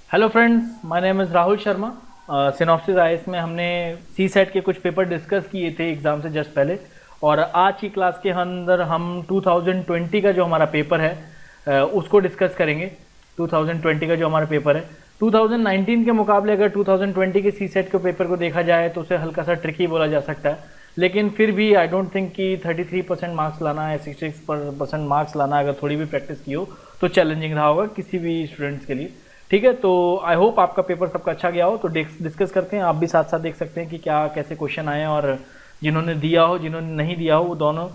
Hello friends, my name is Rahul Sharma. Synopsis IAS में हमने सी set के कुछ पेपर डिस्कस किए थे एग्ज़ाम से जस्ट पहले, और आज की क्लास के अंदर हम 2020 का जो हमारा पेपर है उसको डिस्कस करेंगे। 2020 का जो हमारा पेपर है 2019 के मुकाबले अगर 2020 के सी सेट के पेपर को देखा जाए तो उसे हल्का सा ट्रिकी बोला जा सकता है, लेकिन फिर भी आई डोंट थिंक कि 33% मार्क्स लाना है, 66% मार्क्स लाना अगर थोड़ी भी प्रैक्टिस की हो तो चैलेंजिंग रहा होगा किसी भी स्टूडेंट्स के लिए। ठीक है, तो आई होप आपका पेपर सबका अच्छा गया हो। तो डिस्कस करते हैं, आप भी साथ साथ देख सकते हैं कि क्या कैसे क्वेश्चन आए हैं, और जिन्होंने दिया हो जिन्होंने नहीं दिया हो वो दोनों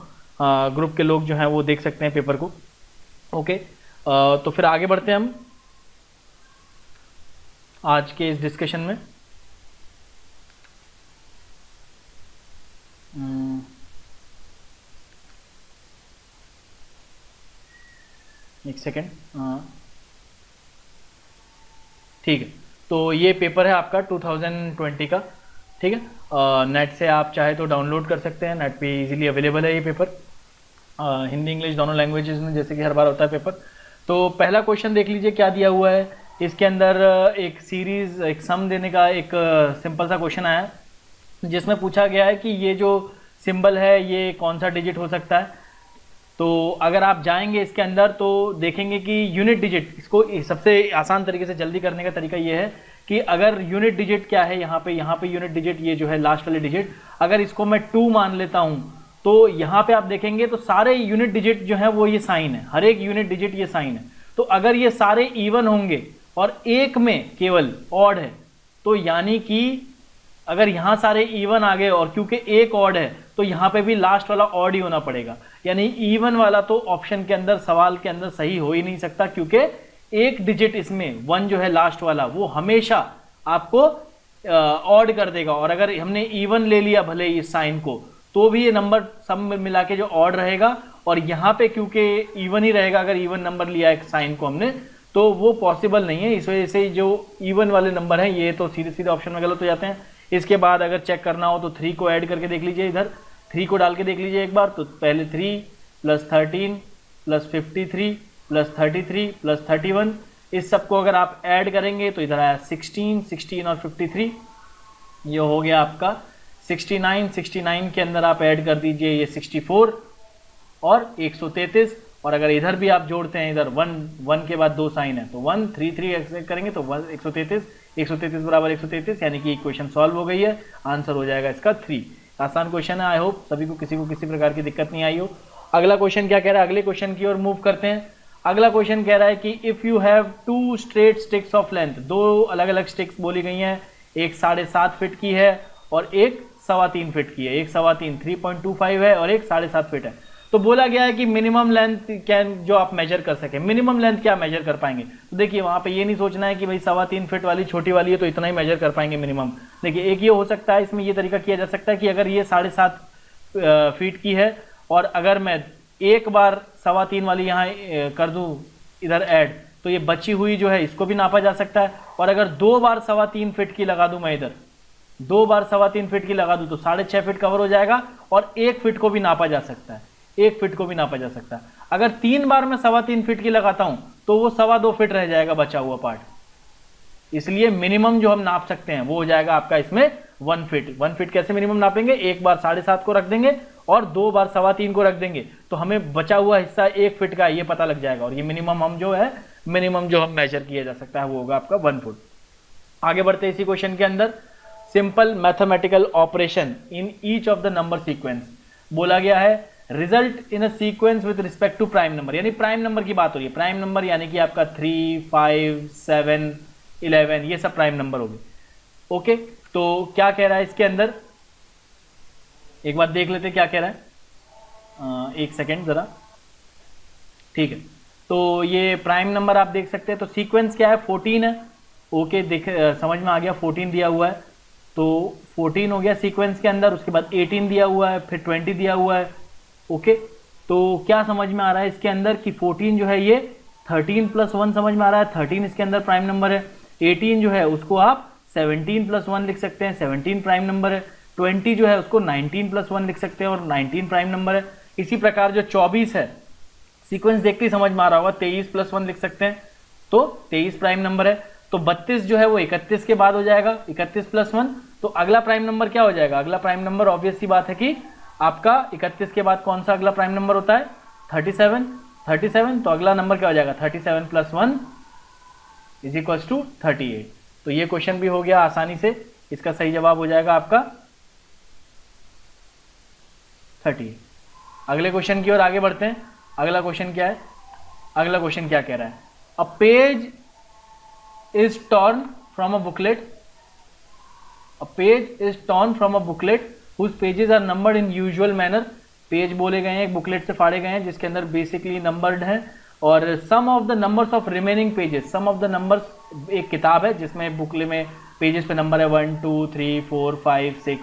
ग्रुप के लोग जो हैं वो देख सकते हैं पेपर को। ओके, तो फिर आगे बढ़ते हैं हम आज के इस डिस्कशन में। एक सेकेंड। ठीक है, तो ये पेपर है आपका 2020 का। ठीक है, नेट से आप चाहे तो डाउनलोड कर सकते हैं, नेट पे इजीली अवेलेबल है ये पेपर, हिंदी इंग्लिश दोनों लैंग्वेजेस में, जैसे कि हर बार होता है पेपर। तो पहला क्वेश्चन देख लीजिए क्या दिया हुआ है। इसके अंदर एक सीरीज, एक सम देने का एक सिंपल सा क्वेश्चन आया है जिसमें पूछा गया है कि ये जो सिंबल है ये कौन सा डिजिट हो सकता है। तो अगर आप जाएंगे इसके अंदर तो देखेंगे कि यूनिट डिजिट, इसको सबसे आसान तरीके से जल्दी करने का तरीका ये है कि अगर यूनिट डिजिट क्या है, यहाँ पे यूनिट डिजिट ये जो है लास्ट वाले डिजिट, अगर इसको मैं 2 मान लेता हूँ तो यहाँ पे आप देखेंगे तो सारे यूनिट डिजिट जो है वो ये साइन है, हर एक यूनिट डिजिट ये साइन है। तो अगर ये सारे इवन होंगे और एक में केवल ऑड है, तो यानी कि अगर यहाँ सारे इवन आ गए और क्योंकि एक ऑड है तो यहाँ पे भी लास्ट वाला ऑड ही होना पड़ेगा, यानी इवन वाला तो ऑप्शन के अंदर, सवाल के अंदर सही हो ही नहीं सकता, क्योंकि एक डिजिट इसमें 1 जो है लास्ट वाला वो हमेशा आपको ऑड कर देगा। और अगर हमने इवन ले लिया भले इस साइन को, तो भी ये नंबर सब मिला के जो ऑड रहेगा, और यहाँ पे क्योंकि इवन ही रहेगा, अगर इवन नंबर लिया एक साइन को हमने तो वो पॉसिबल नहीं है। इस वजह से जो इवन वाले नंबर हैं ये तो सीधे सीधे ऑप्शन में गलत हो जाते हैं। इसके बाद अगर चेक करना हो तो 3 को ऐड करके देख लीजिए, इधर 3 को डाल के देख लीजिए एक बार। तो पहले 3 + 13 + 53 + 33 + 31, इस सबको अगर आप ऐड करेंगे तो इधर आया 16 और 53, ये हो गया आपका 69 के अंदर आप ऐड कर दीजिए ये 64 और 133, और अगर इधर भी आप जोड़ते हैं, इधर 1 के बाद 2 साइन है तो 1 3 3 ऐसे करेंगे तो 133 बराबर 133, यानी कि इक्वेशन सॉल्व हो गई है। आंसर हो जाएगा इसका 3। आसान क्वेश्चन है, आई होप सभी को किसी प्रकार की दिक्कत नहीं आई हो। अगला क्वेश्चन क्या कह रहा है, अगले क्वेश्चन की ओर मूव करते हैं। अगला क्वेश्चन कह रहा है कि if you have 2 straight sticks of length, 2 अलग अलग स्टिक्स बोली गई हैं, एक 7.5 फीट की है और एक 3.25 फीट की है। एक 3.25 3.25 है और एक 7.5 फीट है। तो बोला गया है कि मिनिमम लेंथ कैन, जो आप मेजर कर सके, मिनिमम लेंथ क्या मेजर कर पाएंगे। तो देखिए वहां पे ये नहीं सोचना है कि भाई 3.25 फीट वाली छोटी वाली है तो इतना ही मेजर कर पाएंगे मिनिमम। देखिए एक ये हो सकता है, इसमें ये तरीका किया जा सकता है कि अगर ये 7.5 फीट की है और अगर मैं एक बार 3.25 वाली यहाँ कर दूं इधर ऐड, तो ये बची हुई जो है इसको भी नापा जा सकता है। और अगर 2 बार 3.25 फीट की लगा दूं मैं इधर, 2 बार 3.25 फीट की लगा दूं तो 6.5 फीट कवर हो जाएगा, और 1 फीट को भी नापा जा सकता है, 1 फीट को भी नापा जा सकता है। अगर 3 बार मैं 3.25 फीट की लगाता हूं तो वो 2.25 फीट रह जाएगा बचा हुआ पार्ट। इसलिए मिनिमम जो हम नाप सकते हैं वो हो जाएगा आपका इसमें 1 फीट। 1 फीट कैसे मिनिमम नापेंगे, एक बार 7.5 को रख देंगे और 2 बार 3.25 को रख देंगे, तो हमें बचा हुआ हिस्सा 1 फीट का ये पता लग जाएगा, और ये मिनिमम हम जो है, मिनिमम जो हम मेजर किया जा सकता है वो होगा आपका 1 फुट। आगे बढ़ते हैं इसी क्वेश्चन के अंदर। Simple mathematical operation in each of the number sequence, बोला गया है result in a sequence with respect to prime number, यानी प्राइम नंबर की बात हो रही है। प्राइम नंबर यानी कि आपका 3 5 7 11 ये सब प्राइम नंबर हो गए। ओके, तो क्या कह रहा है इसके अंदर, एक बार देख लेते क्या कह रहा है। एक सेकेंड जरा। ठीक है, तो ये प्राइम नंबर आप देख सकते हैं। तो सीक्वेंस क्या है, 14 है। ओके, देख समझ में आ गया, 14 दिया हुआ है तो 14 हो गया सीक्वेंस के अंदर। उसके बाद 18 दिया हुआ है, फिर 20 दिया हुआ है। ओके, तो क्या समझ में आ रहा है इसके अंदर कि 14 जो है ये 13 + 1 समझ में आ रहा है, 13 इसके अंदर प्राइम नंबर है। 18 जो है उसको आप 17 + 1 लिख सकते हैं, 17 प्राइम नंबर है। 20 जो है उसको 19 + 1 लिख सकते हैं और 19 प्राइम नंबर है। इसी प्रकार जो 24 है, सीक्वेंस देखते ही समझ में आ रहा होगा, 23 + 1 लिख सकते हैं तो 23 प्राइम नंबर है। तो 32 जो है वो 31 के बाद हो जाएगा, 31 + 1। तो अगला प्राइम नंबर क्या हो जाएगा? अगला प्राइम नंबर ऑब्वियस सी बात है कि आपका 31 के बाद कौन सा अगला प्राइम नंबर होता है? 37। 37, तो अगला नंबर क्या हो जाएगा? 37 + 1 = 38। तो ये क्वेश्चन भी हो गया आसानी से। इसका सही जवाब हो जाएगा आपका 30। अगले क्वेश्चन की ओर आगे बढ़ते हैं। अगला क्वेश्चन क्या है? अगला क्वेश्चन क्या कह रहा है? A page is torn from a booklet. A page is torn from a booklet whose pages are numbered in usual manner. Page बोले गए हैं, एक बुकलेट से फाड़े गए हैं जिसके अंदर बेसिकली नंबर्ड हैं, और sum of the numbers of remaining pages, sum of the numbers, एक किताब है जिसमें बुकले में पेजेस पे नंबर है 1 2 3 4 5 6,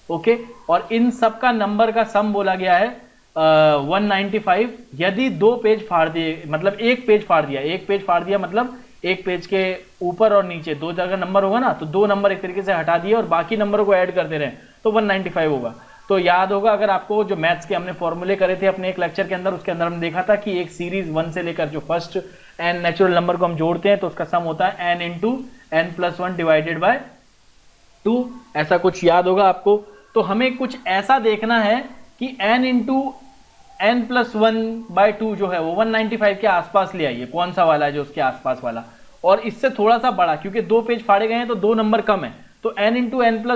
ओके, और इन सब का नंबर का सम बोला गया है 195। यदि दो पेज फाड़ दिए, मतलब एक पेज फाड़ दिया, एक पेज फाड़ दिया मतलब एक पेज के ऊपर और नीचे दो जगह नंबर होगा ना, तो दो नंबर एक तरीके से हटा दिए और बाकी नंबरों को ऐड करते रहे तो 195 होगा। तो याद होगा, अगर आपको जो मैथ्स के हमने फॉर्मूले करे थे अपने एक लेक्चर के अंदर, उसके अंदर हमने देखा था कि एक सीरीज 1 से लेकर जो फर्स्ट n नेचुरल नंबर को हम जोड़ते हैं तो उसका सम होता है n × n + 1 / 2। ऐसा कुछ याद होगा आपको। तो हमें कुछ ऐसा देखना है कि n × n + 1/2 जो है वो 195 के आसपास ले आइए। कौन सा वाला है? जो उसके आसपास वाला, और इससे थोड़ा सा बड़ा, क्योंकि दो पेज फाड़े गए हैं तो दो नंबर कम है। तो n × n +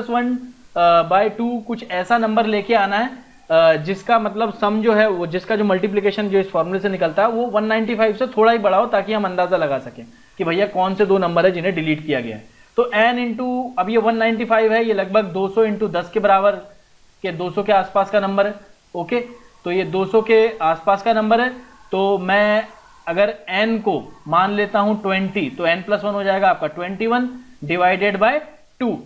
1/2 कुछ ऐसा नंबर लेके आना है जिसका मतलब सम जो है वो, जिसका जो मल्टीप्लिकेशन जो इस फॉर्मूले से निकलता है वो 195 से थोड़ा ही बड़ा हो, ताकि हम अंदाजा लगा सकें कि भैया कौन से दो नंबर है जिन्हें डिलीट किया गया है। तो n अब ये 195 है, ये लगभग 200 × 10 के बराबर के 200 के आसपास का नंबर है, ओके। तो ये 200 के आसपास का नंबर है। तो मैं अगर n को मान लेता हूं 20, तो n + 1 हो जाएगा आपका 21 / 2,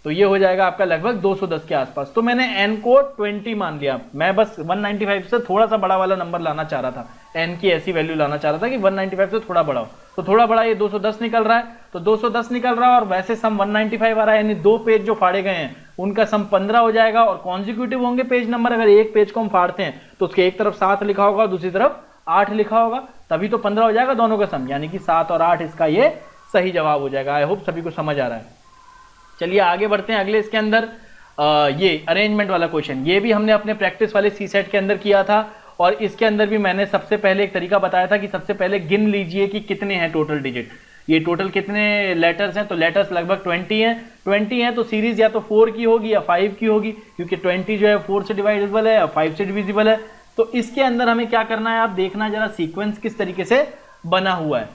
तो ये हो जाएगा आपका लगभग 210 के आसपास। तो मैंने n को 20 मान लिया। मैं बस 195 से थोड़ा सा बड़ा वाला नंबर लाना चाह रहा था, n की ऐसी वैल्यू लाना चाह रहा था कि 195 से थोड़ा बड़ा हो। तो थोड़ा बड़ा ये 210 निकल रहा है, तो 210 निकल रहा है, और वैसे सम 195 आ रहा है, यानी दो पेज जो फाड़े गए हैं उनका सम 15 हो जाएगा। और कॉन्जिक्यूटिव होंगे पेज नंबर, अगर एक पेज को हम फाड़ते हैं तो उसके एक तरफ 7 लिखा होगा, दूसरी तरफ 8 लिखा होगा, तभी तो 15 हो जाएगा दोनों का सम, यानी कि 7 और 8 इसका ये सही जवाब हो जाएगा। आई होप सभी को समझ आ रहा है। चलिए आगे बढ़ते हैं अगले इसके अंदर। ये अरेंजमेंट वाला क्वेश्चन, ये भी हमने अपने प्रैक्टिस वाले सी सेट के अंदर किया था, और इसके अंदर भी मैंने सबसे पहले एक तरीका बताया था कि सबसे पहले गिन लीजिए कि कितने हैं टोटल डिजिट, ये टोटल कितने लेटर्स हैं। तो लेटर्स लगभग 20 हैं। 20 हैं तो सीरीज या तो 4 की होगी या 5 की होगी, क्योंकि 20 जो है 4 से डिवाइडेबल है या 5 से डिविजिबल है। तो इसके अंदर हमें क्या करना है, आप देखना जरा सीक्वेंस किस तरीके से बना हुआ है।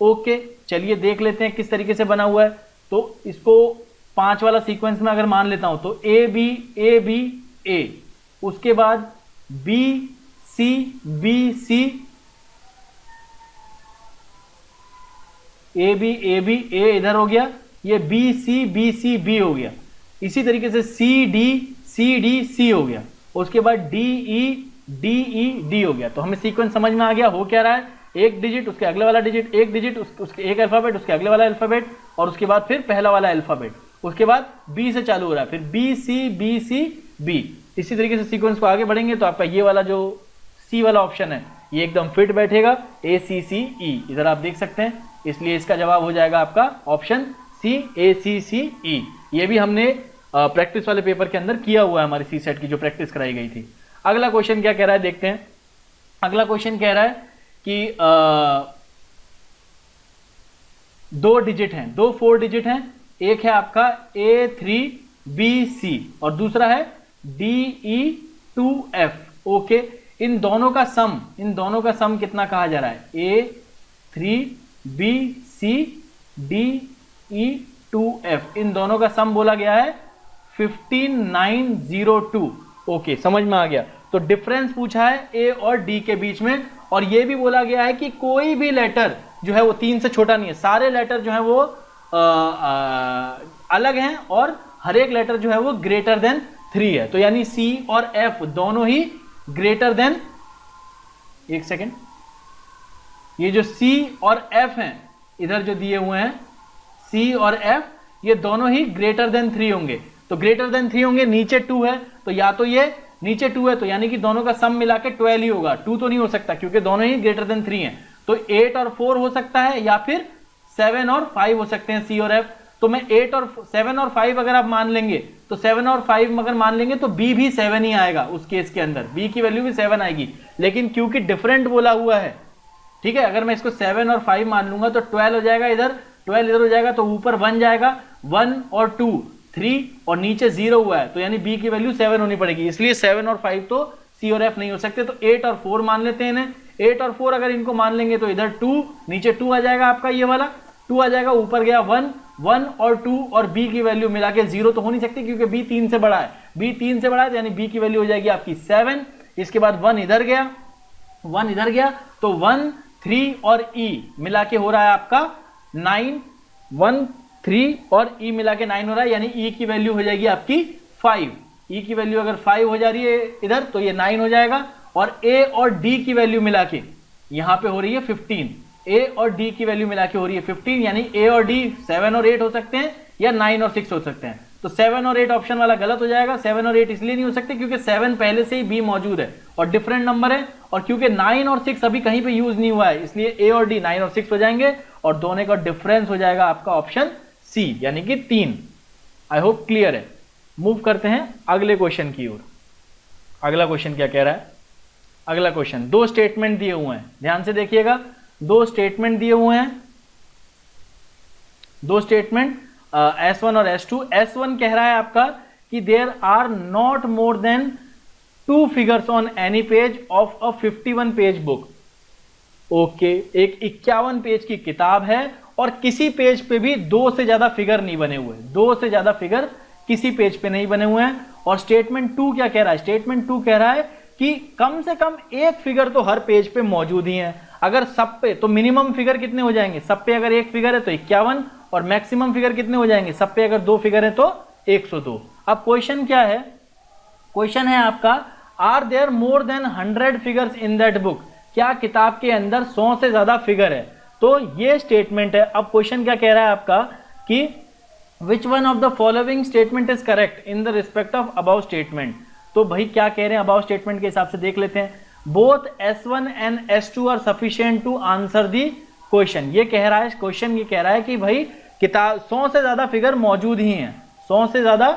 ओके, चलिए देख लेते हैं किस तरीके से बना हुआ है। तो इसको 5 वाला सीक्वेंस में अगर मान लेता हूं तो ए बी ए, उसके बाद बी सी ए बी ए इधर हो गया, ये बी सी बी हो गया। इसी तरीके से सी डी सी हो गया, उसके बाद डी ई डी हो गया। तो हमें सीक्वेंस समझ में आ गया। हो क्या रहा है, एक डिजिट उसके अगले वाला डिजिट, एक डिजिट उसके एक अल्फाबेट उसके अगले वाला अल्फाबेट, और उसके बाद फिर पहला वाला अल्फाबेट, उसके बाद बी से चालू हो रहा है, फिर बी सी बी। इसी तरीके से सीक्वेंस को आगे बढ़ेंगे तो आपका ये वाला जो सी वाला ऑप्शन है ये एकदम फिट बैठेगा, ए सी सी ई, इधर आप देख सकते हैं। इसलिए इसका जवाब हो जाएगा आपका ऑप्शन सी, ए सी सी ई। ये भी हमने प्रैक्टिस वाले पेपर के अंदर किया हुआ है, हमारी सी सेट की जो प्रैक्टिस कराई गई थी। अगला क्वेश्चन क्या कह रहा है देखते हैं। अगला क्वेश्चन कह रहा है कि दो डिजिट हैं, दो 4 डिजिट हैं। एक है आपका A3BC और दूसरा है DE2F, ओके। इन दोनों का सम कितना कहा जा रहा है, A3BCDE2F, इन दोनों का सम बोला गया है 15902, ओके, समझ में आ गया। तो डिफरेंस पूछा है ए और डी के बीच में, और ये भी बोला गया है कि कोई भी लेटर जो है वो 3 से छोटा नहीं है, सारे लेटर जो है वो अलग हैं, और हर एक लेटर जो है वो ग्रेटर देन 3 है। तो यानी सी और एफ दोनों ही ग्रेटर देन, एक सेकेंड, ये जो सी और एफ हैं इधर जो दिए हुए हैं, सी और एफ ये दोनों ही ग्रेटर देन 3 होंगे। तो ग्रेटर देन 3 होंगे, नीचे 2 है तो या तो ये नीचे 2 है, तो यानी कि दोनों का सम मिला के 12 ही होगा। 2 तो नहीं हो सकता क्योंकि दोनों ही ग्रेटर देन 3 है। तो 8 और 4 हो सकता है, या फिर 7 और 5 हो सकते हैं सी और एफ। तो मैं 8 और 7 और 5 अगर आप मान लेंगे तो 7 और 5 अगर मान लेंगे तो बी भी 7 ही आएगा उस केस के अंदर, बी की वैल्यू भी 7 आएगी। लेकिन क्योंकि डिफरेंट बोला हुआ है, ठीक है, अगर मैं इसको 7 और 5 मान लूंगा तो 12 हो जाएगा, इधर 12 इधर हो जाएगा, तो ऊपर 1 जाएगा, 1 और 2 3 और नीचे 0 हुआ है, तो यानी बी की वैल्यू 7 होनी पड़ेगी। इसलिए 7 और 5 तो सी और एफ नहीं हो सकते। तो 8 और 4 मान लेते हैं इन्हें। 8 और 4 अगर इनको मान लेंगे तो इधर 2 नीचे 2 आ जाएगा, आपका ये वाला 2 आ जाएगा, ऊपर गया 1 1 और 2 और बी की वैल्यू मिला के 0 तो हो नहीं सकती क्योंकि बी 3 से बड़ा है, बी 3 से बड़ा है, यानी बी की वैल्यू हो जाएगी आपकी 7। इसके बाद 1 इधर गया, 1 इधर गया, तो 1 3 और ई मिला के हो रहा है आपका 9, 1 3 और ई मिला के 9 हो रहा है, यानी ई की वैल्यू हो जाएगी आपकी 5। ई की वैल्यू अगर 5 हो जा रही है इधर तो ये 9 हो जाएगा, और ए और डी की वैल्यू मिला के यहां पे हो रही है 15। ए और डी की वैल्यू मिला के हो रही है 15, यानी ए और डी 7 और 8 हो सकते हैं या 9 और 6 हो सकते हैं। तो 7 और 8 ऑप्शन वाला गलत हो जाएगा। 7 और 8 इसलिए नहीं हो सकते क्योंकि 7 पहले से ही बी मौजूद है और डिफरेंट नंबर है, और क्योंकि 9 और 6 अभी कहीं पे यूज नहीं हुआ है, इसलिए ए और डी 9 और 6 हो जाएंगे और दोनों का डिफरेंस हो जाएगा आपका ऑप्शन सी, यानी कि 3। आई होप क्लियर है। मूव करते हैं अगले क्वेश्चन की ओर। अगला क्वेश्चन क्या कह रहा है? अगला क्वेश्चन, दो स्टेटमेंट दिए हुए हैं, ध्यान से देखिएगा, दो स्टेटमेंट दिए हुए हैं, दो स्टेटमेंट S1 और S2। S1 कह रहा है आपका कि there are not more than 2 figures on any page of a 51 page book. Okay, एक 51 पेज की किताब है और किसी पेज पे भी 2 से ज्यादा फिगर नहीं बने हुए, 2 से ज्यादा फिगर किसी पेज पे नहीं बने हुए हैं। और स्टेटमेंट 2 क्या कह रहा है? स्टेटमेंट 2 कह रहा है कि कम से कम एक फिगर तो हर पेज पे मौजूद ही है। अगर सब पे तो मिनिमम फिगर कितने हो जाएंगे? सब पे अगर एक फिगर है तो 51, और मैक्सिमम फिगर कितने हो जाएंगे? सब पे अगर 2 फिगर है तो 102। अब क्वेश्चन क्या है? क्वेश्चन है आपका, are there more than 100 figures in that book? क्या किताब के अंदर 100 से ज्यादा फिगर है? तो ये स्टेटमेंट है। अब क्वेश्चन क्या कह रहा है आपका कि which one of the following statement is correct in the respect of about statement? तो भाई क्या कह रहे हैं अबाउ स्टेटमेंट के हिसाब से देख लेते हैं। Both S1 and S2 are sufficient to answer the question. ये कह रहा है, क्वेश्चन ये कह रहा है कि भाई किताब 100 से ज्यादा फिगर मौजूद ही हैं, 100 से ज्यादा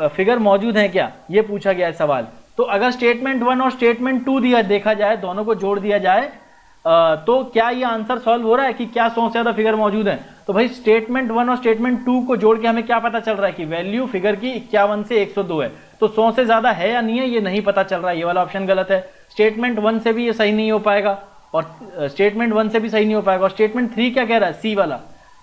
फिगर मौजूद हैं क्या, ये पूछा गया है सवाल। तो अगर स्टेटमेंट 1 और स्टेटमेंट 2 दिया देखा जाए, दोनों को जोड़ दिया जाए, तो क्या ये आंसर सॉल्व हो रहा है कि क्या 100 से ज्यादा फिगर मौजूद है? तो भाई स्टेटमेंट 1 और स्टेटमेंट 2 को जोड़ के हमें क्या पता चल रहा है कि वैल्यू फिगर की 51 से 102 है। तो 100 से ज्यादा है या नहीं है ये नहीं पता चल रहा है, ये वाला ऑप्शन गलत है। स्टेटमेंट 1 से भी ये सही नहीं हो पाएगा, और स्टेटमेंट 1 से भी सही नहीं हो पाएगा। और स्टेटमेंट 3 क्या कह रहा है? सी वाला,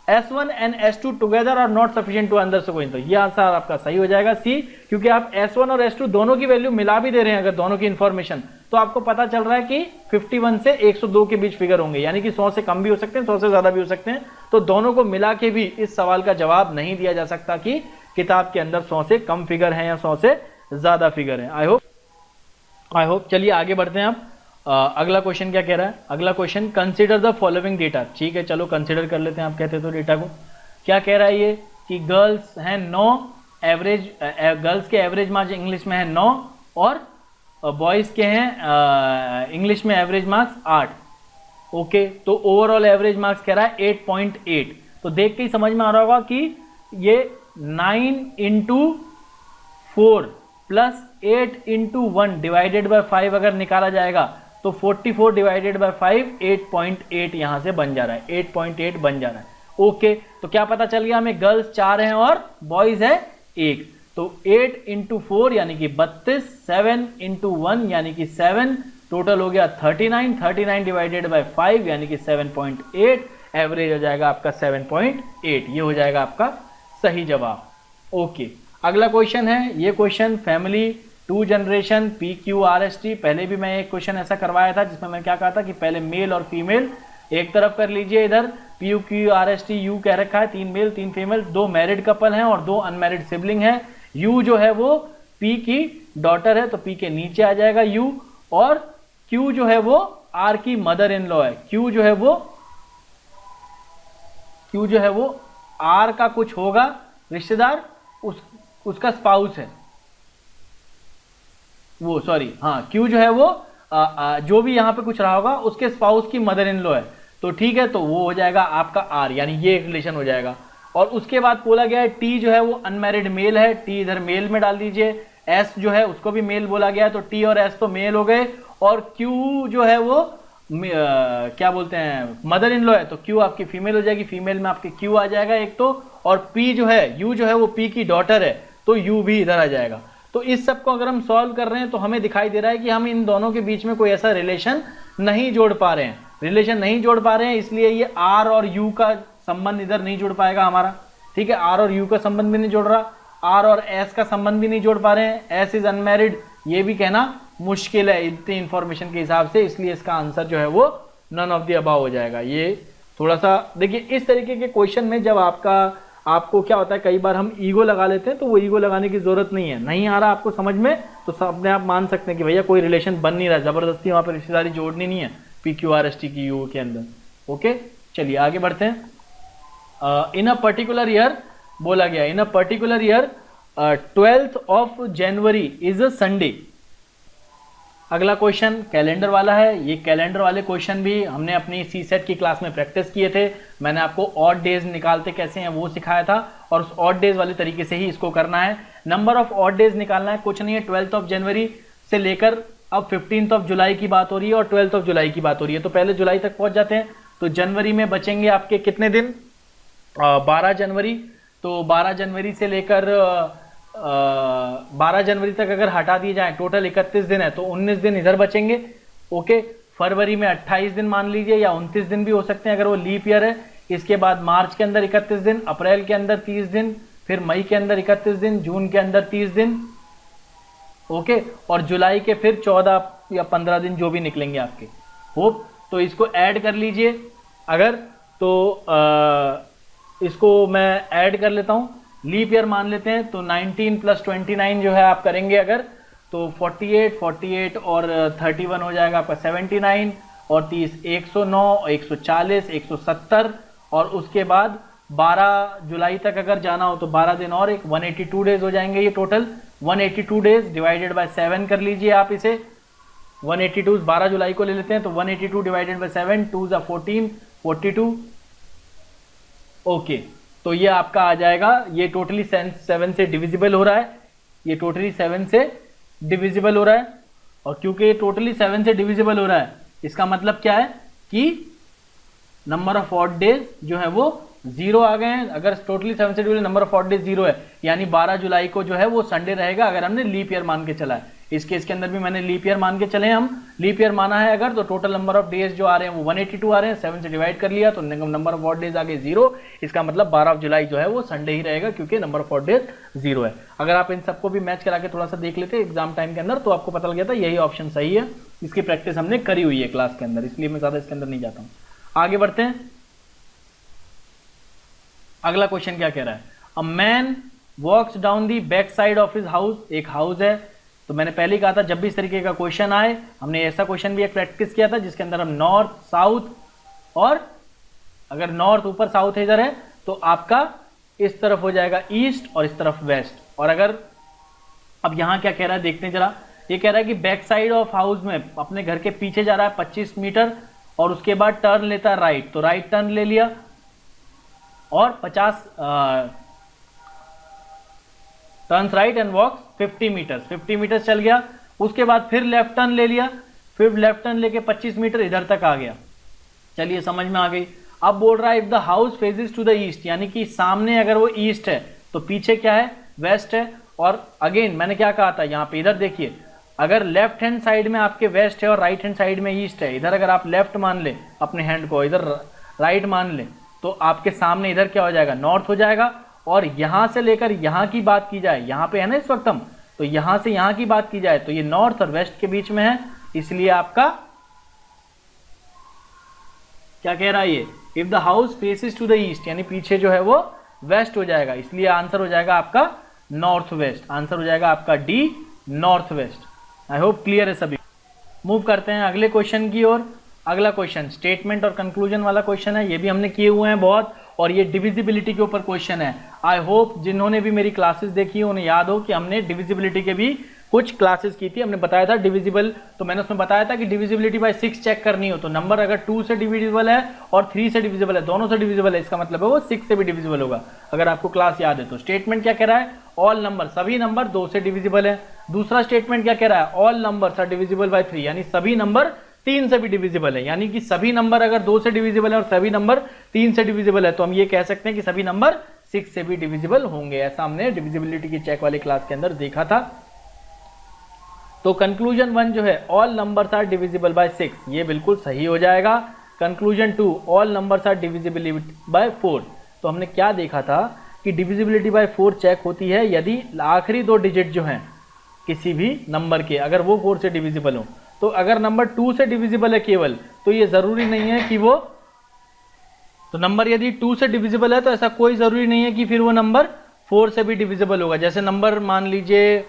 S1 and S2 together are not sufficient to answer the question. तो ये आंसर आपका सही हो जाएगा सी, क्योंकि आप S1 और S2 दोनों की वैल्यू मिला भी दे रहे हैं अगर दोनों की इंफॉर्मेशन, तो आपको पता चल रहा है कि 51 से 102 के बीच फिगर होंगे, यानी कि 100 से कम भी हो सकते हैं, 100 से ज्यादा भी हो सकते हैं। तो दोनों को मिला के भी इस सवाल का जवाब नहीं दिया जा सकता कि किताब के अंदर 100 से कम फिगर है या 100 से ज्यादा फिगर है। आई होप चलिए आगे बढ़ते हैं। आप अगला क्वेश्चन क्या कह रहा है? अगला question, consider the following data. ठीक है, चलो कंसीडर कर लेते हैं, आप कहते तो डेटा को। क्या कह रहा है ये कि गर्ल्स हैं 9, एवरेज गर्ल्स के एवरेज मार्क्स इंग्लिश में है 9, और बॉयज के हैं इंग्लिश में एवरेज मार्क्स 8। ओके, तो ओवरऑल एवरेज मार्क्स कह रहा है 8.8। तो देख के ही समझ में आ रहा होगा कि ये 9 into 4 plus 8 into 1 divided by 5 अगर निकाला जाएगा तो 44 डिवाइडेड बाय 5 8.8 यहां से बन जा रहा है, 8.8 बन जा रहा है। ओके, तो क्या पता चल गया हमें? गर्ल्स 4 हैं और बॉयज है 1। तो 8 इंटू 4 यानी कि 32, 7 इंटू 1 यानी कि 7, टोटल हो गया 39, 39 डिवाइडेड बाय 5 यानी कि 7.8, एवरेज हो जाएगा आपका 7.8। ये हो जाएगा आपका सही जवाब। ओके, अगला क्वेश्चन है, ये क्वेश्चन फैमिली 2 जनरेशन PQRST। पहले भी मैं एक क्वेश्चन ऐसा करवाया था जिसमें मैं क्या कहा था कि पहले मेल और फीमेल एक तरफ कर लीजिए, इधर PQRST U कह रखा है, 3 मेल 3 फीमेल, 2 मैरिड कपल हैं और 2 अनमैरिड सिबलिंग है। U जो है वो P की डॉटर है, तो P के नीचे आ जाएगा U, और Q जो है वो R की मदर इन लॉ है। Q जो है वो R का कुछ होगा रिश्तेदार, उसका स्पाउस है वो, सॉरी हाँ, Q जो है वो जो भी यहां पे कुछ रहा होगा उसके स्पाउस की मदर इन लॉ है। तो ठीक है, तो वो हो जाएगा आपका आर, यानी ये एक रिलेशन हो जाएगा। और उसके बाद बोला गया है टी जो है वो अनमैरिड मेल है, टी इधर मेल में डाल दीजिए, एस जो है उसको भी मेल बोला गया है, तो टी और एस तो मेल हो गए, और क्यू जो है वो क्या बोलते हैं मदर इन लॉ है, तो क्यू आपकी फीमेल हो जाएगी, फीमेल में आपके क्यू आ जाएगा एक तो, और पी जो है यू जो है वो पी की डॉटर है, तो यू भी इधर आ जाएगा। तो इस सब को अगर हम सॉल्व कर रहे हैं तो हमें दिखाई दे रहा है कि हम इन दोनों के बीच में कोई ऐसा रिलेशन नहीं जोड़ पा रहे हैं, रिलेशन नहीं जोड़ पा रहे हैं, इसलिए ये आर और यू का संबंध इधर नहीं जुड़ पाएगा हमारा। ठीक है, आर और यू का संबंध भी नहीं जोड़ रहा, आर और एस का संबंध भी नहीं जोड़ पा रहे हैं, एस इज अनमैरिड, ये भी कहना मुश्किल है इतनी इंफॉर्मेशन के हिसाब से, इसलिए इसका आंसर जो है वो नन ऑफ द अबव हो जाएगा। ये थोड़ा सा देखिए, इस तरीके के क्वेश्चन में जब आपको क्या होता है, कई बार हम ईगो लगा लेते हैं, तो वो ईगो लगाने की जरूरत नहीं है, नहीं आ रहा आपको समझ में तो अपने आप मान सकते हैं कि भैया कोई रिलेशन बन नहीं रहा, जबरदस्ती वहां पर रिश्तेदारी जोड़नी नहीं है P Q R S T की यू के अंदर। ओके, चलिए आगे बढ़ते हैं। इन अ पर्टिकुलर ईयर बोला गया, in a particular year 12th of January is a Sunday. अगला क्वेश्चन कैलेंडर वाला है, ये कैलेंडर वाले क्वेश्चन भी हमने अपनी सी सेट की क्लास में प्रैक्टिस किए थे, मैंने आपको ऑड डेज निकालते कैसे हैं वो सिखाया था, और उस ऑड डेज वाले तरीके से ही इसको करना है। नंबर ऑफ ऑड डेज निकालना है, कुछ नहीं है, 12th ऑफ जनवरी से लेकर अब 15th ऑफ जुलाई की बात हो रही है और 12th ऑफ जुलाई की बात हो रही है, तो पहले जुलाई तक पहुंच जाते हैं। तो जनवरी में बचेंगे आपके कितने दिन, 12 जनवरी, तो 12 जनवरी से लेकर 12 जनवरी तक अगर हटा दिए जाए, टोटल 31 दिन है, तो 19 दिन इधर बचेंगे। ओके, फरवरी में 28 दिन मान लीजिए, या 29 दिन भी हो सकते हैं अगर वो लीप ईयर है। इसके बाद मार्च के अंदर 31 दिन, अप्रैल के अंदर 30 दिन, फिर मई के अंदर 31 दिन, जून के अंदर 30 दिन। ओके, और जुलाई के फिर 14 या 15 दिन जो भी निकलेंगे आपके। होप तो इसको ऐड कर लीजिए अगर, तो इसको मैं ऐड कर लेता हूँ, लीप ईयर मान लेते हैं, तो 19 + 29 जो है आप करेंगे अगर, तो 48 और 31 हो जाएगा आपका 79, और 30 109, 140, 170, और उसके बाद 12 जुलाई तक अगर जाना हो तो 12 दिन और एक 182 डेज हो जाएंगे ये टोटल। 182 डेज डिवाइडेड बाय 7 कर लीजिए आप इसे, 182 12 जुलाई को ले लेते हैं, तो 182 डिवाइडेड बाय 7, 2 = 14, 42। ओके, तो ये आपका आ जाएगा, ये टोटली 7 से डिविजिबल हो रहा है, ये टोटली 7 से डिविजिबल हो रहा है, और क्योंकि ये टोटली 7 से डिविजिबल हो रहा है, इसका मतलब क्या है कि नंबर ऑफ ऑड डेज जो है वो 0 आ गए हैं। अगर टोटली 7 से divisible number of odd days 0 है, यानी 12 जुलाई को जो है वो संडे रहेगा अगर हमने लीप ईयर मान के चला है। इस केस के अंदर भी मैंने लीप ईयर मान के चले हैं, हम लीप ईयर माना है अगर, तो टोटल नंबर ऑफ डेज जो आ रहे हैं वो 182 आ रहे हैं, 7 से डिवाइड कर लिया तो नंबर ऑफ ऑड डेज आ गए 0, इसका मतलब 12 जुलाई जो है वो संडे ही रहेगा क्योंकि नंबर ऑफ ऑड डेज 0 है। अगर आप इन सबको भी मैच करा के थोड़ा सा देख लेते एग्जाम टाइम के अंदर, तो आपको पता लग गया था यही ऑप्शन सही है, इसकी प्रैक्टिस हमने करी हुई है क्लास के अंदर, इसलिए मैं ज्यादा इसके अंदर नहीं जाता हूँ। आगे बढ़ते हैं, अगला क्वेश्चन क्या कह रहा है, a man walks down the back side of his house, एक हाउस है, तो मैंने पहले ही कहा था जब भी इस तरीके का क्वेश्चन आए, हमने ऐसा क्वेश्चन भी एक प्रैक्टिस किया था जिसके अंदर हम नॉर्थ साउथ, और अगर नॉर्थ ऊपर साउथ इधर है तो आपका इस तरफ हो जाएगा ईस्ट और इस तरफ वेस्ट। और अगर अब यहां क्या कह रहा है देखते हैं जरा, ये कह रहा है कि बैक साइड ऑफ हाउस में अपने घर के पीछे जा रहा है 25 मीटर, और उसके बाद टर्न लेता है राइट, तो राइट टर्न ले लिया और 50 turns right and walks 50 meters चल गया। उसके बाद फिर लेफ्ट टर्न ले लिया, फिर लेफ्ट टर्न लेके 25 मीटर इधर तक आ गया। चलिए समझ में आ गई। अब बोल रहा है if the house faces to the east, यानी कि सामने अगर वो ईस्ट है तो पीछे क्या है, वेस्ट है। और अगेन मैंने क्या कहा था, यहाँ पे इधर देखिए, अगर लेफ्ट हैंड साइड में आपके वेस्ट है और राइट हैंड साइड में ईस्ट है, इधर अगर आप लेफ्ट मान ले अपने हैंड को, इधर राइट मान ले, तो आपके सामने इधर क्या हो जाएगा, नॉर्थ हो जाएगा। और यहां से लेकर यहां की बात की जाए, यहां पे है ना इस वक्त हम, तो यहां से यहां की बात की जाए तो ये नॉर्थ और वेस्ट के बीच में है, इसलिए आपका क्या कह रहा है ये, if the house faces to the east, यानी पीछे जो है वो वेस्ट हो जाएगा, इसलिए आंसर हो जाएगा आपका नॉर्थ वेस्ट। आंसर हो जाएगा आपका D, north west. I hope clear है सभी। मूव करते हैं अगले क्वेश्चन की ओर। अगला क्वेश्चन स्टेटमेंट और कंक्लूजन वाला क्वेश्चन है, ये भी हमने किए हुए हैं बहुत, और ये डिविजिबिलिटी के ऊपर क्वेश्चन है। आई होप जिन्होंने भी मेरी क्लासेस देखी उन्हें याद हो कि हमने डिविजिबिलिटी के भी कुछ क्लासेस की थी, हमने बताया था डिविजिबल, तो मैंने उसमें बताया था कि डिविजिबिलिटी बाय 6 चेक करनी हो तो नंबर अगर 2 से डिविजिबल है और 3 से डिविजिबल है, दोनों से डिविजिबल है, इसका मतलब है वो 6 से भी डिविजिबल होगा, अगर आपको क्लास याद है तो। स्टेटमेंट क्या कह रहा है, ऑल नंबर, सभी नंबर 2 से डिविजिबल है। दूसरा स्टेटमेंट क्या कह रहा है, all numbers are divisible by 3, यानी सभी नंबर 3 से भी डिविजिबल है, यानी कि सभी नंबर अगर 2 से डिविजिबल है और सभी नंबर 3 से डिविजिबल है तो हम ये कह सकते हैं कि सभी नंबर 6 से भी डिविजिबल होंगे। ऐसा हमने डिविजिबिलिटी की चेक वाली क्लास के अंदर देखा था। तो कंक्लूजन 1 जो है, all numbers are divisible by 6, ये बिल्कुल सही हो जाएगा। Conclusion 2, all numbers are divisible by 4, तो हमने क्या देखा था कि डिविजिबिलिटी बाय 4 चेक होती है यदि आखिरी 2 डिजिट जो हैं किसी भी नंबर के अगर वो 4 से डिविजिबल हो। तो अगर नंबर 2 से डिविजिबल है केवल, तो ये जरूरी नहीं है कि वो, तो नंबर यदि 2 से डिविजिबल है तो ऐसा कोई जरूरी नहीं है कि फिर वो नंबर 4 से भी डिविजिबल होगा। जैसे नंबर मान लीजिए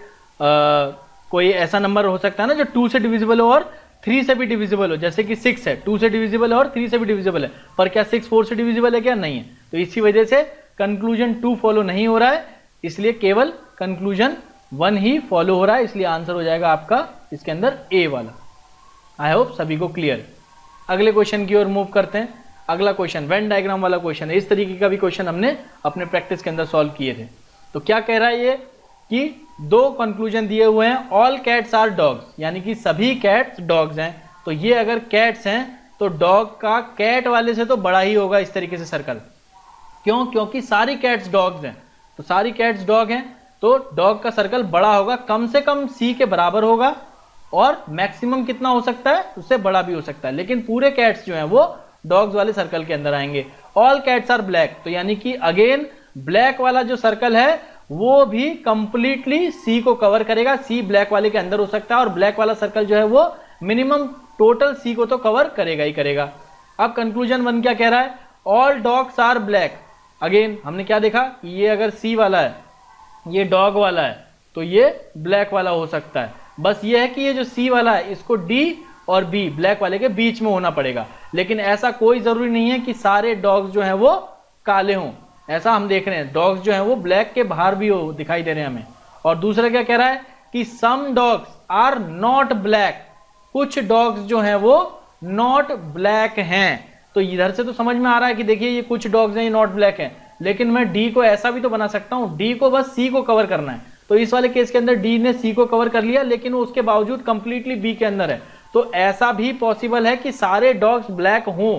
कोई ऐसा नंबर हो सकता है ना जो 2 से डिविजिबल हो और 3 से भी डिविजिबल हो, जैसे कि 6 है, 2 से डिविजिबल है और 3 से भी डिविजिबल है, पर क्या 6 4 से डिविजिबल है क्या, नहीं है। तो इसी वजह से कंक्लूजन 2 फॉलो नहीं हो रहा है, इसलिए केवल कंक्लूजन 1 ही फॉलो हो रहा है, इसलिए आंसर हो जाएगा आपका इसके अंदर ए वाला। आई होप सभी को क्लियर। अगले क्वेश्चन की ओर मूव करते हैं। अगला क्वेश्चन वेन डायग्राम वाला क्वेश्चन है, इस तरीके का भी क्वेश्चन हमने अपने प्रैक्टिस के अंदर सॉल्व किए थे। तो क्या कह रहा है ये कि 2 कंक्लूजन दिए हुए हैं, ऑल कैट्स आर डॉग्स, यानी कि सभी कैट्स डॉग्स हैं। तो ये अगर कैट्स हैं तो डॉग का कैट वाले से तो बड़ा ही होगा, इस तरीके से सर्कल। क्यों, क्योंकि सारी कैट्स डॉग्स हैं, तो सारी कैट्स डॉग हैं तो डॉग का सर्कल बड़ा होगा, कम से कम सी के बराबर होगा और मैक्सिमम कितना हो सकता है, उससे बड़ा भी हो सकता है, लेकिन पूरे कैट्स जो हैं वो डॉग्स वाले सर्कल के अंदर आएंगे। ऑल कैट्स आर ब्लैक, तो यानी कि अगेन ब्लैक वाला जो सर्कल है वो भी कंप्लीटली सी को कवर करेगा, सी ब्लैक वाले के अंदर हो सकता है और ब्लैक वाला सर्कल जो है वो मिनिमम टोटल सी को तो कवर करेगा ही करेगा। अब कंक्लूजन 1 क्या कह रहा है, all dogs are black. Again हमने क्या देखा कि ये अगर सी वाला है, ये डॉग वाला है, तो ये ब्लैक वाला हो सकता है। बस ये है कि ये जो सी वाला है इसको डी और बी ब्लैक वाले के बीच में होना पड़ेगा, लेकिन ऐसा कोई जरूरी नहीं है कि सारे डॉग्स जो हैं वो काले हों। ऐसा हम देख रहे हैं डॉग्स जो हैं वो ब्लैक के बाहर भी हो दिखाई दे रहे हैं हमें। और दूसरा क्या कह रहा है कि some dogs are not black, कुछ डॉग्स जो हैं वो नॉट ब्लैक हैं। तो इधर से तो समझ में आ रहा है कि देखिए ये कुछ डॉग्स हैं ये नॉट ब्लैक हैं, लेकिन मैं डी को ऐसा भी तो बना सकता हूं, डी को बस सी को कवर करना है। तो इस वाले केस के अंदर डी ने सी को कवर कर लिया, लेकिन वो उसके बावजूद कंप्लीटली बी के अंदर है। तो ऐसा भी पॉसिबल है कि सारे डॉग्स ब्लैक हों,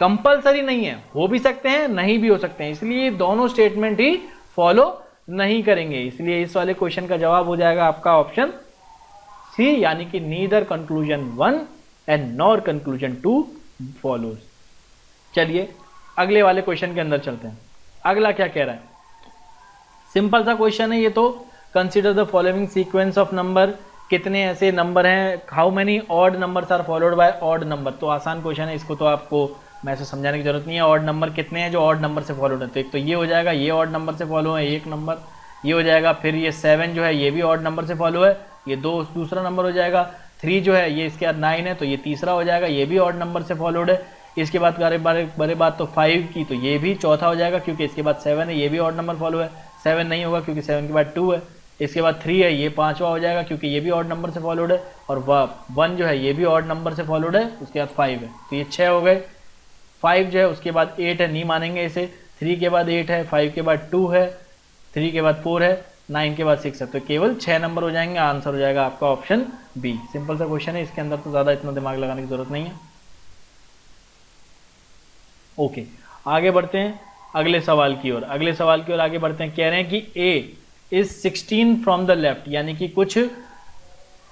कंपलसरी नहीं है, हो भी सकते हैं नहीं भी हो सकते हैं, इसलिए दोनों स्टेटमेंट ही फॉलो नहीं करेंगे। इसलिए इस वाले क्वेश्चन का जवाब हो जाएगा आपका ऑप्शन सी, यानी कि neither conclusion 1 and nor conclusion 2 follows. चलिए अगले वाले क्वेश्चन के अंदर चलते हैं। अगला क्या कह रहा है, सिंपल सा क्वेश्चन है ये तो, consider the following sequence of number, कितने ऐसे नंबर हैं, how many odd numbers are followed by odd number. तो आसान क्वेश्चन है, इसको तो आपको मैं ऐसे समझाने की जरूरत नहीं है। ऑड नंबर कितने हैं जो ऑड नंबर से फॉलोड है, तो एक तो ये हो जाएगा, ये ऑड नंबर से फॉलो है एक नंबर, ये हो जाएगा। फिर ये 7 जो है ये भी ऑड नंबर से फॉलो है, ये दूसरा नंबर हो जाएगा। 3 जो है ये इसके बाद 9 है तो ये तीसरा हो जाएगा, ये भी ऑड नंबर से फॉलोड है। इसके बाद बड़े बात तो 5 की, तो ये भी चौथा हो जाएगा क्योंकि इसके बाद 7 है, ये भी ऑड नंबर फॉलो है। 7 नहीं होगा क्योंकि 7 के बाद 2 है। इसके बाद 3 है, ये 5वां हो जाएगा क्योंकि ये भी ऑड नंबर से फॉलोड है। और 1 जो है ये भी ऑड नंबर से फॉलोड है, उसके बाद 5 है, तो ये 6 हो गए। 5 जो है उसके बाद 8 है, नहीं मानेंगे इसे। 3 के बाद 8 है, 5 के बाद 2 है, 3 के बाद 4 है, 9 के बाद 6 है, तो केवल 6 नंबर हो जाएंगे। आंसर हो जाएगा आपका ऑप्शन बी। सिंपल सा क्वेश्चन है, इसके अंदर तो ज़्यादा इतना दिमाग लगाने की जरूरत नहीं है। ओके, आगे बढ़ते हैं अगले सवाल की ओर। अगले सवाल की ओर आगे बढ़ते हैं। कह रहे हैं कि ए इज 16 फ्रॉम द लेफ्ट, यानी कि कुछ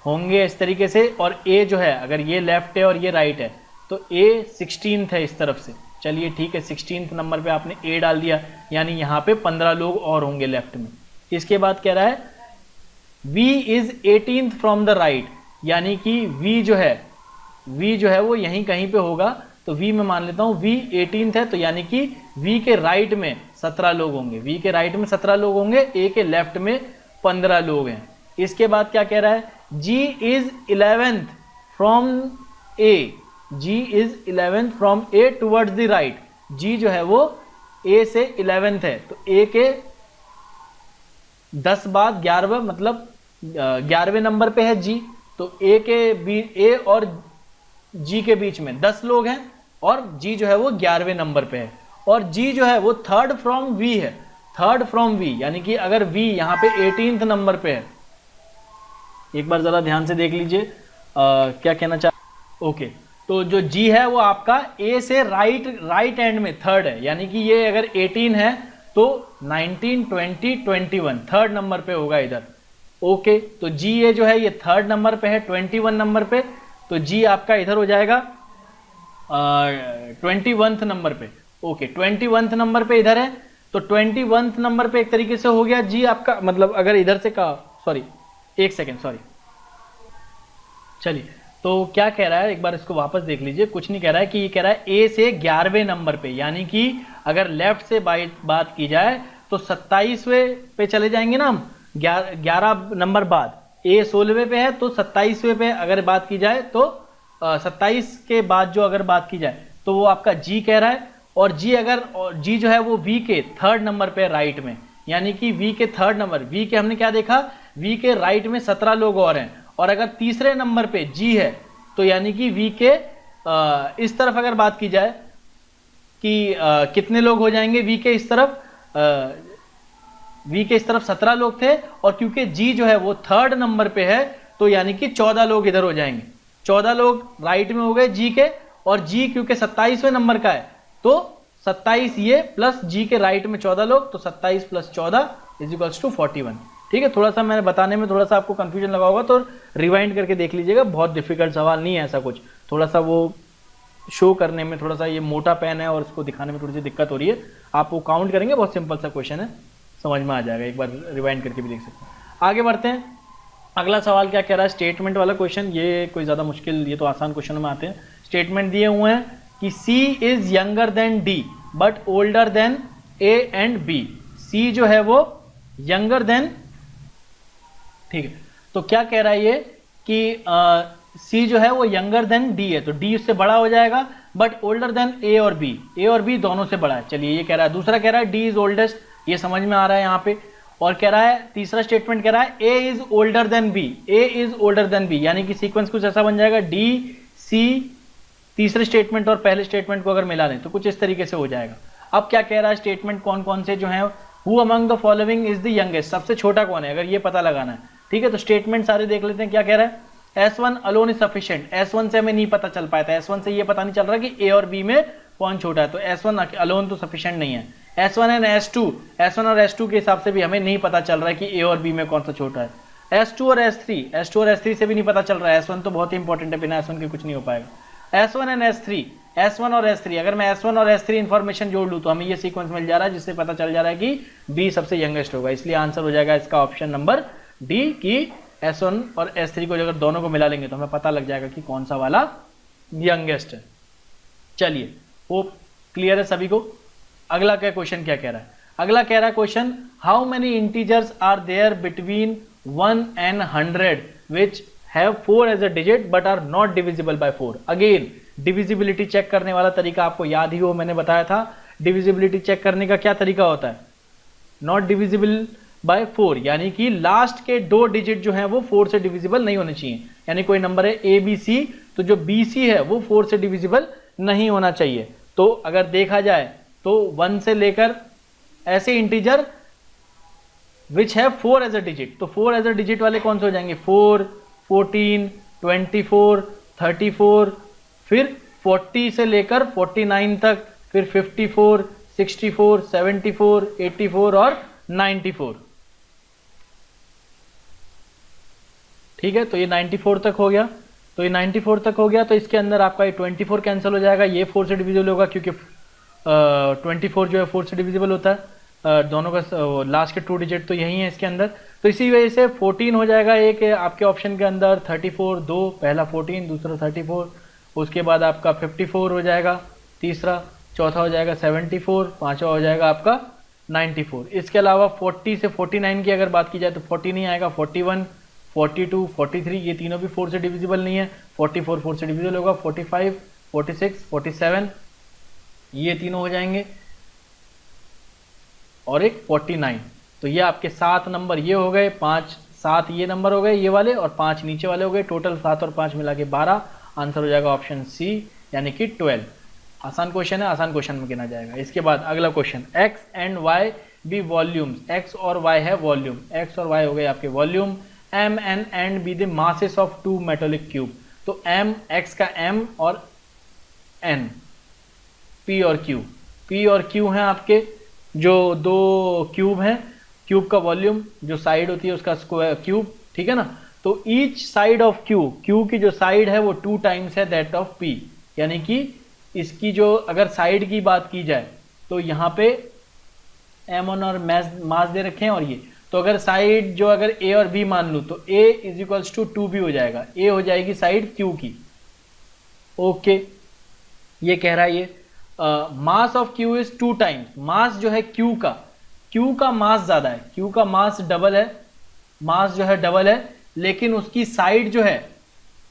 होंगे इस तरीके से, और ए जो है अगर ये लेफ्ट है और ये राइट है तो ए 16th है इस तरफ से। चलिए ठीक है, 16th नंबर पे आपने ए डाल दिया, यानी यहाँ पे 15 लोग और होंगे लेफ्ट में। इसके बाद कह रहा है V is 18th from the right, यानी कि V जो है वो यहीं कहीं पे होगा। तो V में मान लेता हूँ V 18th है, तो यानी कि V के राइट में 17 लोग होंगे, V के राइट में 17 लोग होंगे, A के लेफ्ट में 15 लोग हैं। इसके बाद क्या कह रहा है, G is 11th from A, G is 11th from A towards the right. G जो है वो A से 11th है, तो A के 10 बाद 11वां मतलब 11वें नंबर पे है जी, तो ए और जी के बीच में 10 लोग हैं और जी जो है वो 11वें नंबर पे है, और जी जो है वो थर्ड फ्रॉम वी है, थर्ड फ्रॉम वी, यानी कि अगर वी यहाँ पे 18th नंबर पे है, एक बार जरा ध्यान से देख लीजिए क्या कहना चाह, ओके, तो जो जी है वो आपका ए से राइट एंड में थर्ड है, यानी कि ये अगर 18 है तो 19, 20, 21 थर्ड नंबर पे होगा इधर। ओके, तो जी ए जो है ये थर्ड नंबर पे है 21 नंबर पे, तो जी आपका इधर हो जाएगा 21th नंबर पे। ओके, 21th नंबर पे इधर है, तो 21th नंबर पे एक तरीके से हो गया जी आपका, मतलब अगर इधर से कहा, सॉरी एक सेकेंड, सॉरी, चलिए, तो क्या कह रहा है एक बार इसको वापस देख लीजिए, कुछ नहीं कह रहा है, कि ये कह रहा है ए से 11वें नंबर पे, यानी कि अगर लेफ्ट से बात की जाए तो 27वें पे चले जाएंगे ना हम, 11 नंबर बाद, ए 16वें पे है तो 27वें पे अगर बात की जाए तो 27 के बाद जो अगर बात की जाए तो वो आपका जी कह रहा है, और जी जो है वो वी के थर्ड नंबर पे राइट में, यानी कि वी के थर्ड नंबर, वी के हमने क्या देखा, वी के राइट में 17 लोग और हैं, और अगर तीसरे नंबर पे जी है तो यानी कि वी के इस तरफ अगर बात की जाए कि कितने लोग हो जाएंगे वी के इस तरफ, वी के इस तरफ 17 लोग थे, और क्योंकि जी जो है वो थर्ड नंबर पे है तो यानी कि 14 लोग इधर हो जाएंगे, 14 लोग राइट में हो गए जी के, और जी क्योंकि 27वें नंबर का है तो 27 ये प्लस जी के राइट में 14 लोग, तो 27 प्लस 14 इज इक्वल्स टू 41। ठीक है, थोड़ा सा मैंने बताने में थोड़ा सा आपको कंफ्यूजन लगा होगा तो रिवाइंड करके देख लीजिएगा, बहुत डिफिकल्ट सवाल नहीं है ऐसा कुछ, थोड़ा सा वो शो करने में थोड़ा सा ये मोटा पेन है और इसको दिखाने में थोड़ी सी दिक्कत हो रही है, आप वो काउंट करेंगे, बहुत सिंपल सा क्वेश्चन है, समझ में आ जाएगा, एक बार रिवाइंड करके भी देख सकते हैं। आगे बढ़ते हैं, अगला सवाल क्या कह रहा है, स्टेटमेंट वाला क्वेश्चन, ये कोई ज़्यादा मुश्किल, ये तो आसान क्वेश्चन में आते हैं। स्टेटमेंट दिए हुए हैं कि C is younger than D but older than A and B, C जो है वो यंगर देन, ठीक है, तो क्या कह रहा है ये कि सी जो है वो यंगर देन डी है, तो डी उससे बड़ा हो जाएगा, बट ओल्डर देन ए और बी दोनों से बड़ा है। चलिए, ये कह रहा है, दूसरा कह रहा है डी इज ओल्डेस्ट, ये समझ में आ रहा है यहाँ पे, और कह रहा है तीसरा स्टेटमेंट कह रहा है A is older than B, A is older than B, यानी कि सीक्वेंस कुछ ऐसा बन जाएगा, डी सी तीसरे स्टेटमेंट और पहले स्टेटमेंट को अगर मिला लें तो कुछ इस तरीके से हो जाएगा। अब क्या कह रहा है स्टेटमेंट कौन कौन से जो है, who among the following is the youngest, सबसे छोटा कौन है, अगर ये पता लगाना है। ठीक है, तो स्टेटमेंट सारे देख लेते हैं, क्या कह रहा है, S1 alone is sufficient, S1 से हमें नहीं पता चल पाया था, S1 से ये पता नहीं चल रहा कि A और B में कौन छोटा है, तो S1 अलोन तो सफिशिएंट नहीं है। S1 एंड S1 और S2 के हिसाब से भी हमें नहीं पता चल रहा है कि A और B में कौन सा छोटा है। S2 और S3 से भी नहीं पता चल रहा है, S1 तो बहुत ही इंपॉर्टेंट है, बिना S1 के कुछ नहीं हो पाएगा। S1 एंड S1 और S3, अगर मैं S1 और S3 इंफॉर्मेशन जोड़ लूँ तो हमें ये सीक्वेंस मिल जा रहा है जिससे पता चल जा रहा है कि B सबसे यंगेस्ट होगा, इसलिए आंसर हो जाएगा इसका ऑप्शन नंबर डी, कि S1 और S3 को अगर दोनों को मिला लेंगे तो हमें पता लग जाएगा कि कौन सा वाला यंगेस्ट है। चलिए, वो क्लियर है सभी को। अगला क्या क्वेश्चन क्या कह रहा है, अगला कह रहा है question, how many integers are there between 1 and 100 which have 4 as a digit but are not divisible by 4। Again divisibility check करने वाला तरीका आपको याद ही हो, मैंने बताया था डिविजिबिलिटी चेक करने का क्या तरीका होता है, नॉट डिविजिबल बाय 4, यानी कि लास्ट के 2 डिजिट जो हैं वो 4 से डिविजिबल नहीं होने चाहिए, यानी कोई नंबर है ए बी सी, तो जो बी सी है वो 4 से डिविजिबल नहीं होना चाहिए। तो अगर देखा जाए तो 1 से लेकर ऐसे इंटीजर विच है 4 एज अ डिजिट, तो 4 एज अ डिजिट वाले कौन से हो जाएंगे, 4, 14, 24, 34, फिर 40 से लेकर 49 तक, फिर 54, 64, 74, 84 और 94। ठीक है, तो ये 94 तक हो गया, तो ये 94 तक हो गया, तो इसके अंदर आपका ये 24 कैंसिल हो जाएगा, ये 4 से डिविजिबल होगा क्योंकि 24 जो है 4 से डिविजिबल होता है, दोनों का लास्ट के 2 डिजिट तो यही है इसके अंदर, तो इसी वजह से 14 हो जाएगा एक आपके ऑप्शन के अंदर, 34 दो, पहला 14 दूसरा 34, उसके बाद आपका 54 हो जाएगा तीसरा, चौथा हो जाएगा 74, पांचवा हो जाएगा आपका 94। इसके अलावा 40 से 49 की अगर बात की जाए तो 40 नहीं आएगा, 41, 42, 43 ये तीनों भी 4 से डिविजिबल नहीं है, 44 4 से डिविजिबल होगा, 45, 46, 47 ये तीनों हो जाएंगे, और एक 49, तो ये आपके 7 नंबर ये हो गए, 5, 7 ये नंबर हो गए ये वाले और 5 नीचे वाले हो गए, टोटल 7 और 5 मिला के 12। आंसर हो जाएगा ऑप्शन सी यानी कि 12। आसान क्वेश्चन है, आसान क्वेश्चन में गिना जाएगा। इसके बाद अगला question, X and Y be volumes, X और वाई है वॉल्यूम, एक्स और वाई हो गए आपके volume, M and be the masses of 2 metallic cube. तो एम, एक्स का एम और एन, पी और क्यू, पी और क्यू हैं आपके जो दो क्यूब हैं, क्यूब का वॉल्यूम जो साइड होती है उसका स्क्वायर क्यूब, ठीक है ना। तो each side of Q, Q की जो साइड है वो 2 टाइम्स है दैट ऑफ पी, यानी कि इसकी जो अगर साइड की बात की जाए तो यहाँ पे m1 और मास दे रखे हैं और ये, तो अगर साइड जो अगर a और b मान लूँ तो a is equals to 2b हो जाएगा, a हो जाएगी साइड q की। ओके, ये कह रहा है ये mass of q is 2 times, mass जो है q का मास ज्यादा है, q का मास डबल है, मास जो है डबल है, लेकिन उसकी साइड जो है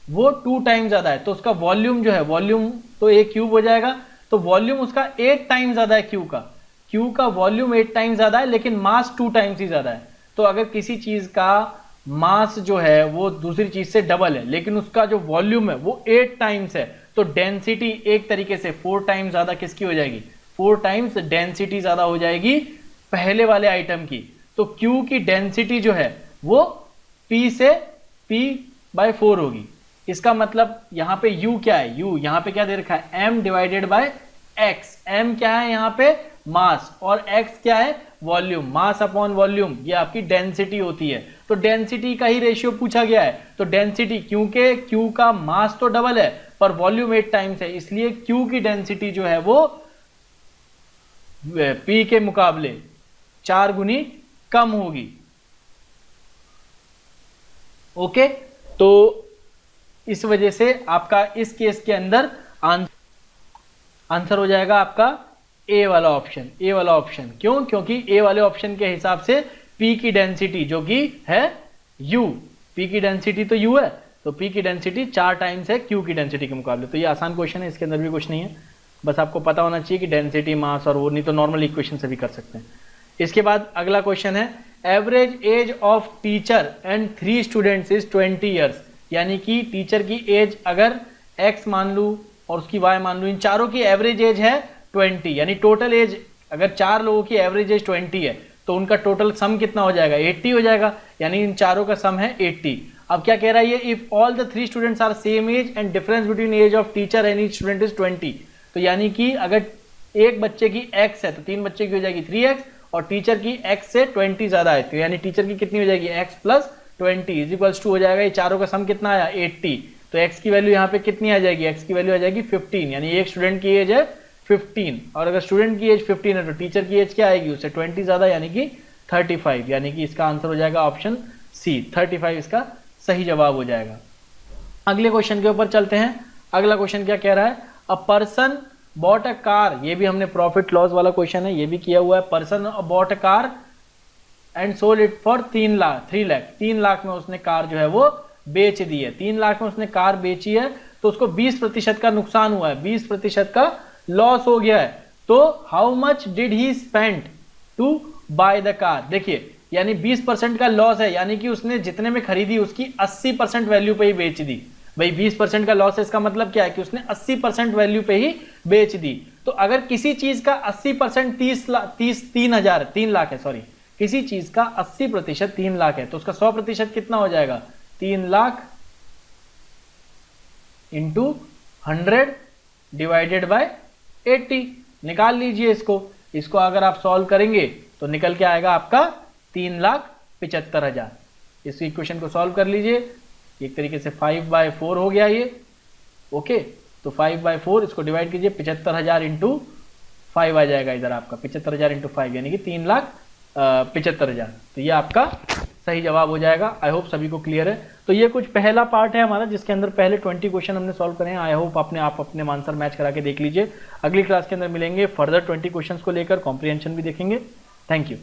वो 2 टाइम ज्यादा है, तो उसका वॉल्यूम जो है, वॉल्यूम तो a क्यूब हो जाएगा, तो वॉल्यूम उसका 8 टाइम ज्यादा है क्यू का वॉल्यूम 8 टाइम ज्यादा है, लेकिन मास 2 टाइम्स ही ज्यादा है। तो अगर किसी चीज का मास जो है वो दूसरी चीज से डबल है लेकिन उसका जो वॉल्यूम है वो 8 टाइम्स है, तो डेंसिटी एक तरीके से 4 टाइम्स ज्यादा किसकी हो जाएगी, 4 टाइम्स डेंसिटी ज्यादा हो जाएगी पहले वाले आइटम की। तो क्यू की डेंसिटी जो है वो P से P/4 होगी। इसका मतलब यहाँ पे U क्या है, U यहाँ पे क्या दे रखा है, M divided by X, M क्या है यहाँ पे मास और X क्या है वॉल्यूम, मास अपॉन वॉल्यूम ये आपकी डेंसिटी होती है। तो डेंसिटी का ही रेशियो पूछा गया है, तो डेंसिटी, क्योंकि Q का मास तो डबल है पर वॉल्यूम 8 टाइम्स है, इसलिए Q की डेंसिटी जो है वो P के मुकाबले 4 गुनी कम होगी। ओके, तो इस वजह से आपका इस केस के अंदर आंसर हो जाएगा आपका ए वाला ऑप्शन, ए वाला ऑप्शन। क्यों, क्योंकि ए वाले ऑप्शन के हिसाब से P की डेंसिटी जो कि है U, P की डेंसिटी तो U है, तो P की डेंसिटी 4 टाइम्स है Q की डेंसिटी के मुकाबले। तो ये आसान क्वेश्चन है, इसके अंदर भी कुछ नहीं है, बस आपको पता होना चाहिए कि डेंसिटी, मास और वो, नहीं तो नॉर्मल इक्वेशन से भी कर सकते हैं। इसके बाद अगला क्वेश्चन है, average age of teacher and 3 students is 20 years, यानी कि टीचर की एज अगर x मान लूँ और उसकी y मान लूँ, इन चारों की एवरेज एज है 20, यानी टोटल एज अगर 4 लोगों की एवरेज एज 20 है तो उनका टोटल सम कितना हो जाएगा, 80 हो जाएगा, यानी इन चारों का सम है 80। अब क्या कह रहा है ये, if all the 3 students are same age and difference between age of teacher and each student is 20, तो यानी कि अगर एक बच्चे की x है तो 3 बच्चे की हो जाएगी 3x और टीचर की x से 20 ज्यादा है, तो यानी टीचर की कितनी हो जाएगी x plus 20 is equals to हो जाएगा, ये चारों का सम कितना आया 80, तो x की वैल्यू यहाँ पे कितनी आ जाएगी, x की वैल्यू आ जाएगी 15, यानी एक स्टूडेंट की एज है 15 और अगर स्टूडेंट की एज 15 है तो टीचर की एज क्या आएगी उससे 20 ज्यादा, यानी कि 35, यानी कि इसका आंसर हो जाएगा ऑप्शन सी, 35 इसका सही जवाब हो जाएगा। अगले क्वेश्चन के ऊपर चलते हैं। अगला क्वेश्चन क्या कह रहा है, a person bought a car, ये भी हमने प्रॉफिट लॉस वाला क्वेश्चन है, ये भी किया हुआ है। Person bought a car and sold it for 3 lakh में उसने कार जो है वो बेच दी है, 3 लाख में उसने कार बेची है, तो उसको 20% का नुकसान हुआ है, 20% का लॉस हो गया है, तो how much did he spend to buy the car. देखिए यानी 20% का लॉस है, यानी कि उसने जितने में खरीदी उसकी 80% वैल्यू पे ही बेच दी। भाई 20% का लॉस है, इसका मतलब क्या है कि उसने 80% वैल्यू पे ही बेच दी। तो अगर किसी चीज का 80% 3 लाख है, सॉरी, किसी चीज का 80% 3 लाख है तो उसका 100% कितना हो जाएगा, 3 लाख इंटू 100 डिवाइडेड बाय 80। निकाल लीजिए इसको अगर आप सॉल्व करेंगे तो निकल के आएगा आपका 3,75,000। इस इक्वेशन को सॉल्व कर लीजिए, एक तरीके से 5/4 हो गया ये। ओके, तो 5/4 इसको डिवाइड कीजिए, 75,000 इंटू 5 आ जाएगा इधर आपका, 75,000 इंटू 5 यानी कि 3,75,000। तो ये आपका सही जवाब हो जाएगा। आई होप सभी को क्लियर है। तो ये कुछ पहला पार्ट है हमारा जिसके अंदर पहले 20 क्वेश्चन हमने सॉल्व करे हैं। आई होप आप अपने आंसर मैच करा के देख लीजिए। अगली क्लास के अंदर मिलेंगे फर्दर 20 क्वेश्चंस को लेकर, कॉम्प्रिहेंशन भी देखेंगे। Thank you.